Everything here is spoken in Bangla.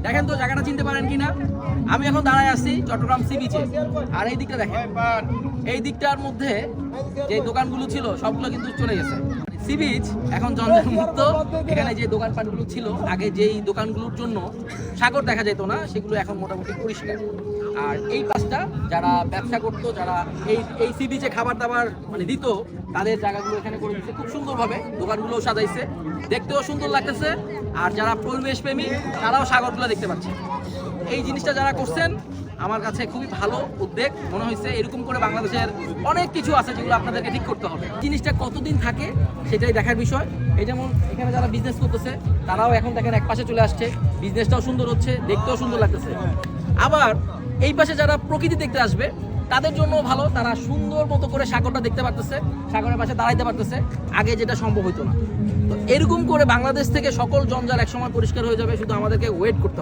দেখেন তো জায়গাটা চিনতে পারেন কিনা। আমি এখন দাঁড়ায় আছি চট্টগ্রাম সি বিচে, আর এই দিকটা দেখেন, এই দিকটার মধ্যে যে দোকানগুলো ছিল সবগুলো কিন্তু চলে গেছে। সি বিচ এখন জঞ্জাল মুক্ত। এখানে যে দোকানপাটগুলো ছিল আগে, যেই দোকানগুলোর জন্য সাগর দেখা যেত না, সেগুলো এখন মোটামুটি পরিষ্কার। আর এই পাশটা যারা ব্যবসা করতো, যারা এই সি বিচে খাবার দাবার মানে দিত, তাদের জায়গাগুলো এখানে করে দিচ্ছে খুব সুন্দরভাবে। দোকানগুলোও সাজাইছে, দেখতেও সুন্দর লাগতেছে। আর যারা পরিবেশ প্রেমী তারাও সাগরগুলো দেখতে পাচ্ছে। এই জিনিসটা যারা করছেন আমার কাছে খুবই ভালো উদ্যোগ মনে হয়েছে। এরকম করে বাংলাদেশের অনেক কিছু আছে যেগুলো আপনাদেরকে ঠিক করতে হবে। জিনিসটা কতদিন থাকে সেটাই দেখার বিষয়। এই যেমন এখানে যারা বিজনেস করতেছে তারাও এখন দেখেন এক পাশে চলে আসছে, বিজনেসটাও সুন্দর হচ্ছে, দেখতেও সুন্দর লাগতেছে। আবার এই পাশে যারা প্রকৃতি দেখতে আসবে তাদের জন্য ভালো, তারা সুন্দর মতো করে সাগরটা দেখতে পারতেছে, সাগরের পাশে দাঁড়াইতে পারতেছে, আগে যেটা সম্ভব হতো না। তো এরকম করে বাংলাদেশ থেকে সকল জঞ্জাল একসময় পরিষ্কার হয়ে যাবে, শুধু আমাদেরকে ওয়েট করতে হবে।